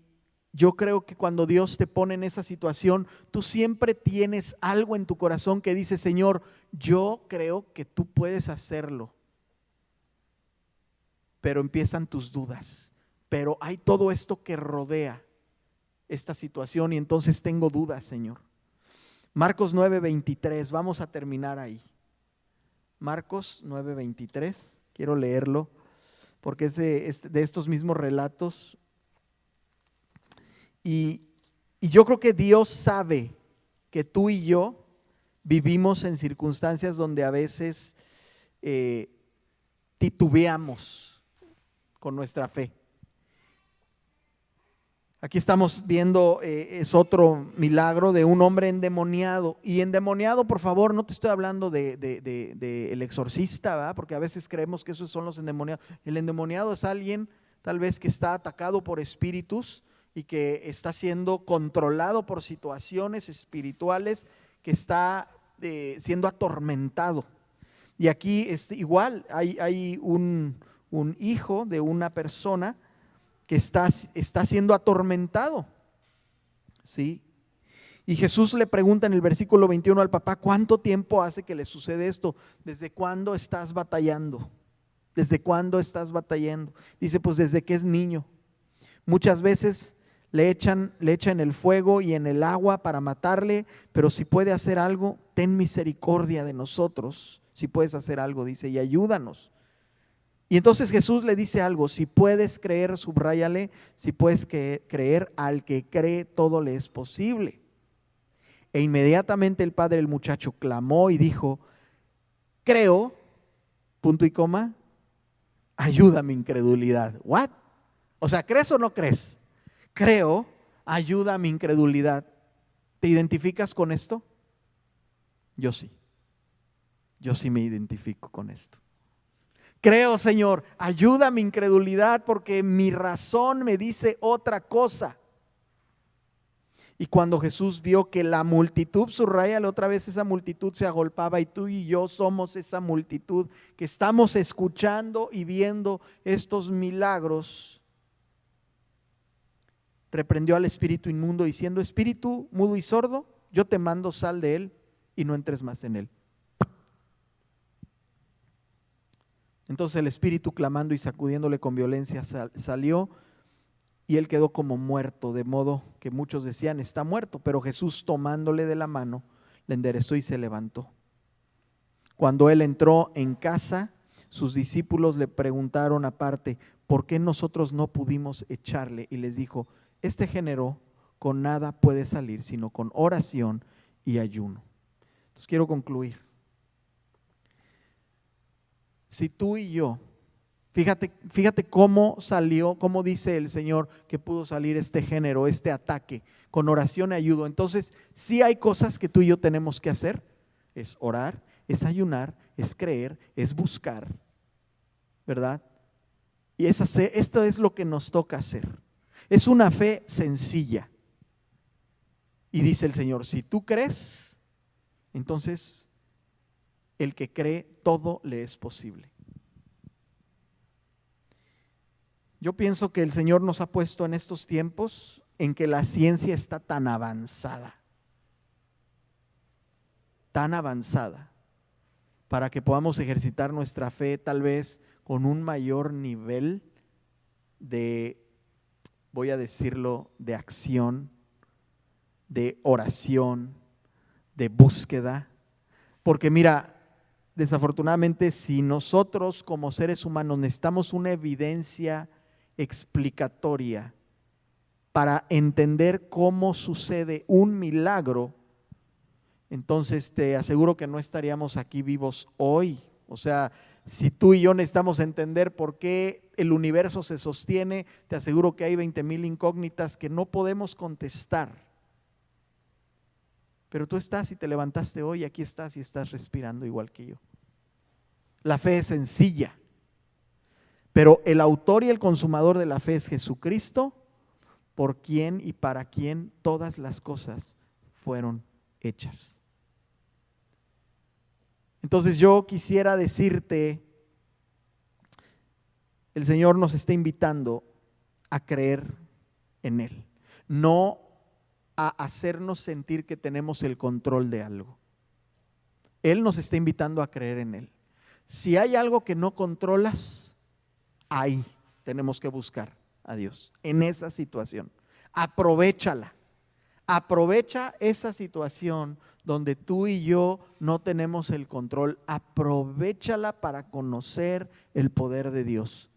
yo creo que cuando Dios te pone en esa situación, tú siempre tienes algo en tu corazón que dice, Señor, yo creo que tú puedes hacerlo. Pero empiezan tus dudas. Pero hay todo esto que rodea esta situación y entonces tengo dudas, Señor. Marcos 9:23, vamos a terminar ahí. Marcos 9:23, quiero leerlo porque es de estos mismos relatos. Y yo creo que Dios sabe que tú y yo vivimos en circunstancias donde a veces titubeamos con nuestra fe. Aquí estamos viendo, es otro milagro de un hombre endemoniado. Y endemoniado, por favor, no te estoy hablando de el exorcista, ¿verdad? Porque a veces creemos que esos son los endemoniados. El endemoniado es alguien tal vez que está atacado por espíritus y que está siendo controlado por situaciones espirituales, que está siendo atormentado. Y aquí igual hay un hijo de una persona que está siendo atormentado, ¿sí? Y Jesús le pregunta en el versículo 21 al papá, ¿cuánto tiempo hace que le sucede esto? ¿Desde cuándo estás batallando? ¿Desde cuándo estás batallando? Dice, pues desde que es niño. Muchas veces le echan en el fuego y en el agua para matarle, pero si puede hacer algo, ten misericordia de nosotros. Si puedes hacer algo, dice, y ayúdanos. Y entonces Jesús le dice algo: si puedes creer, subráyale, si puedes creer, al que cree todo le es posible. E inmediatamente el padre del muchacho clamó y dijo: creo, punto y coma, ayuda mi incredulidad. ¿What? O sea, ¿crees o no crees? Creo, ayuda mi incredulidad. ¿Te identificas con esto? Yo sí. Yo sí me identifico con esto. Creo, Señor, ayuda mi incredulidad porque mi razón me dice otra cosa. Y cuando Jesús vio que la multitud, subráyale otra vez, esa multitud se agolpaba, y tú y yo somos esa multitud que estamos escuchando y viendo estos milagros, reprendió al espíritu inmundo diciendo: espíritu mudo y sordo, yo te mando, sal de él y no entres más en él. Entonces el espíritu, clamando y sacudiéndole con violencia, salió, y él quedó como muerto, de modo que muchos decían: está muerto. Pero Jesús, tomándole de la mano, le enderezó y se levantó. Cuando él entró en casa, sus discípulos le preguntaron aparte: ¿por qué nosotros no pudimos echarle? Y les dijo: este género con nada puede salir, sino con oración y ayuno. Entonces quiero concluir. Si tú y yo, fíjate cómo salió, cómo dice el Señor que pudo salir este género, este ataque, con oración y ayuno. Entonces, sí hay cosas que tú y yo tenemos que hacer: es orar, es ayunar, es creer, es buscar, ¿verdad? Y esto es lo que nos toca hacer. Es una fe sencilla. Y dice el Señor: si tú crees, entonces el que cree, todo le es posible. Yo pienso que el Señor nos ha puesto en estos tiempos en que la ciencia está tan avanzada, para que podamos ejercitar nuestra fe tal vez con un mayor nivel de, voy a decirlo, de acción, de oración, de búsqueda. Porque mira, desafortunadamente, si nosotros como seres humanos necesitamos una evidencia explicatoria para entender cómo sucede un milagro, entonces te aseguro que no estaríamos aquí vivos hoy. O sea, si tú y yo necesitamos entender por qué el universo se sostiene, te aseguro que hay 20,000 incógnitas que no podemos contestar. Pero tú estás y te levantaste hoy, aquí estás y estás respirando igual que yo. La fe es sencilla, pero el autor y el consumador de la fe es Jesucristo, por quien y para quien todas las cosas fueron hechas. Entonces yo quisiera decirte, el Señor nos está invitando a creer en Él, no a hacernos sentir que tenemos el control de algo. Él nos está invitando a creer en Él. Si hay algo que no controlas, ahí tenemos que buscar a Dios, en esa situación. Aprovéchala. Aprovecha esa situación donde tú y yo no tenemos el control. Aprovéchala para conocer el poder de Dios.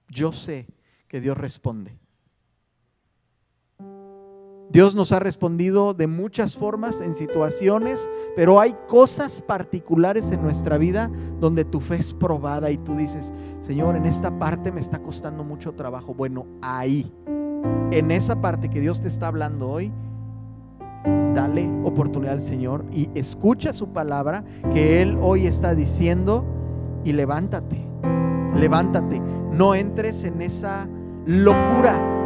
Yo sé que Dios responde. Dios nos ha respondido de muchas formas en situaciones, pero hay cosas particulares en nuestra vida donde tu fe es probada y tú dices: Señor, en esta parte me está costando mucho trabajo. Bueno, ahí, en esa parte que Dios te está hablando hoy, dale oportunidad al Señor y escucha su palabra que Él hoy está diciendo, y levántate, no entres en esa locura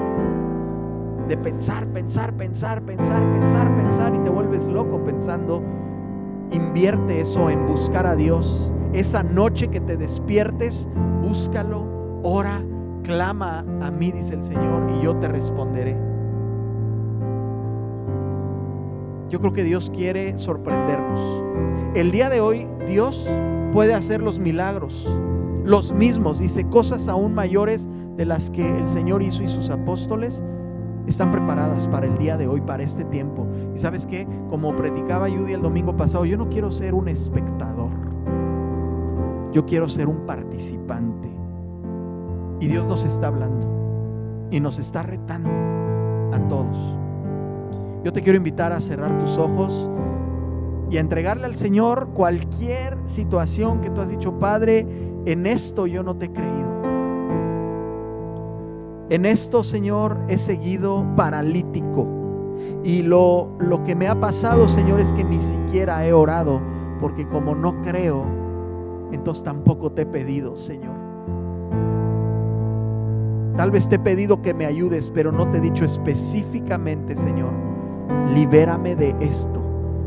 de pensar y te vuelves loco pensando. Invierte eso en buscar a Dios. Esa noche que te despiertes, búscalo, ora, clama a mí, dice el Señor, y yo te responderé. Yo creo que Dios quiere sorprendernos. El día de hoy Dios puede hacer los milagros, los mismos, dice, cosas aún mayores de las que el Señor hizo y sus apóstoles están preparadas para el día de hoy, para este tiempo. Y ¿sabes qué? Como predicaba Judy el domingo pasado, yo no quiero ser un espectador. yo quiero ser un participante. Y Dios nos está hablando y nos está retando a todos. Yo te quiero invitar a cerrar tus ojos y a entregarle al Señor cualquier situación que tú has dicho: Padre, en esto yo no te he creído. En esto, Señor, he seguido paralítico. Y lo que me ha pasado, Señor, es que ni siquiera he orado, porque como no creo, entonces tampoco te he pedido, Señor. Tal vez te he pedido que me ayudes, pero no te he dicho específicamente: Señor, libérame de esto,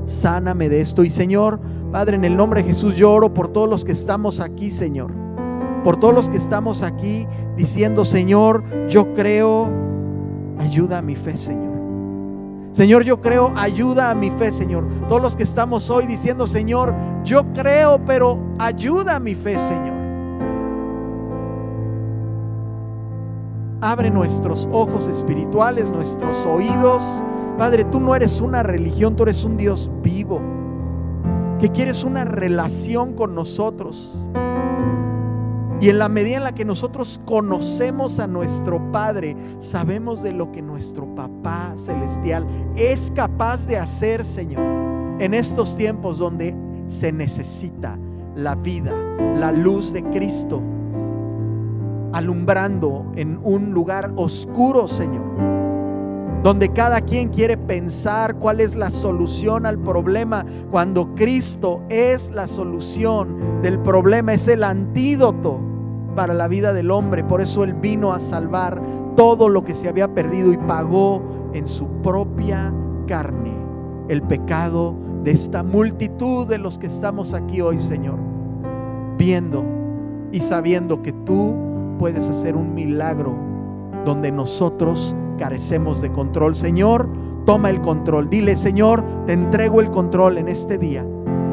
sáname de esto. Y Señor, Padre, en el nombre de Jesús, yo oro por todos los que estamos aquí, Señor. Por todos los que estamos aquí diciendo: Señor, yo creo, ayuda a mi fe, Señor. Señor, yo creo, ayuda a mi fe, Señor. Todos los que estamos hoy diciendo: Señor, yo creo, pero ayuda a mi fe, Señor. Abre nuestros ojos espirituales, nuestros oídos. Padre, tú no eres una religión, tú eres un Dios vivo, que quieres una relación con nosotros. Y en la medida en la que nosotros conocemos a nuestro Padre, sabemos de lo que nuestro Papá Celestial es capaz de hacer, Señor, en estos tiempos donde se necesita la vida, la luz de Cristo, alumbrando en un lugar oscuro, Señor, donde cada quien quiere pensar cuál es la solución al problema, cuando Cristo es la solución del problema, es el antídoto para la vida del hombre. Por eso Él vino a salvar todo lo que se había perdido y pagó en su propia carne el pecado de esta multitud de los que estamos aquí hoy, Señor, viendo y sabiendo que tú puedes hacer un milagro donde nosotros carecemos de control. Señor, toma el control. Dile: Señor, te entrego el control en este día.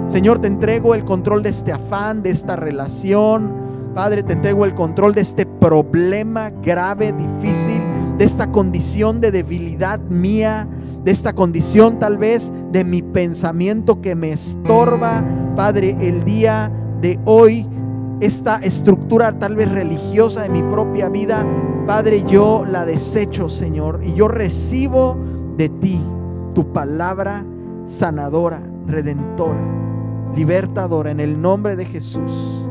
Señor, te entrego el control de este afán, de esta relación. Padre, te entrego el control de este problema grave, difícil, de esta condición de debilidad mía, de esta condición tal vez de mi pensamiento que me estorba. Padre, el día de hoy, esta estructura tal vez religiosa de mi propia vida, Padre, yo la desecho, Señor, y yo recibo de ti tu palabra sanadora, redentora, libertadora, en el nombre de Jesús.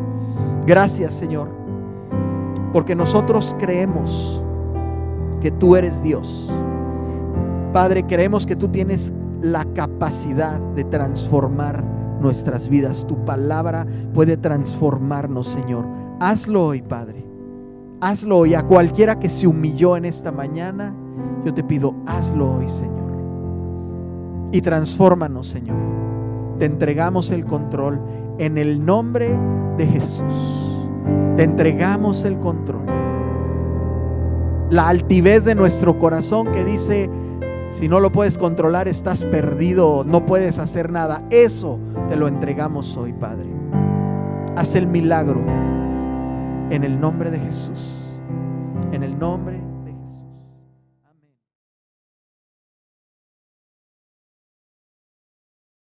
Gracias, Señor, porque nosotros creemos que tú eres Dios. Padre, creemos que tú tienes la capacidad de transformar nuestras vidas. Tu palabra puede transformarnos, Señor. Hazlo hoy, Padre. Hazlo hoy. A cualquiera que se humilló en esta mañana, yo te pido: hazlo hoy, Señor. Y transfórmanos, Señor. Te entregamos el control en el nombre de Jesús. Te entregamos el control. La altivez de nuestro corazón que dice: si no lo puedes controlar, estás perdido, no puedes hacer nada. Eso te lo entregamos hoy, Padre. Haz el milagro en el nombre de Jesús. En el nombre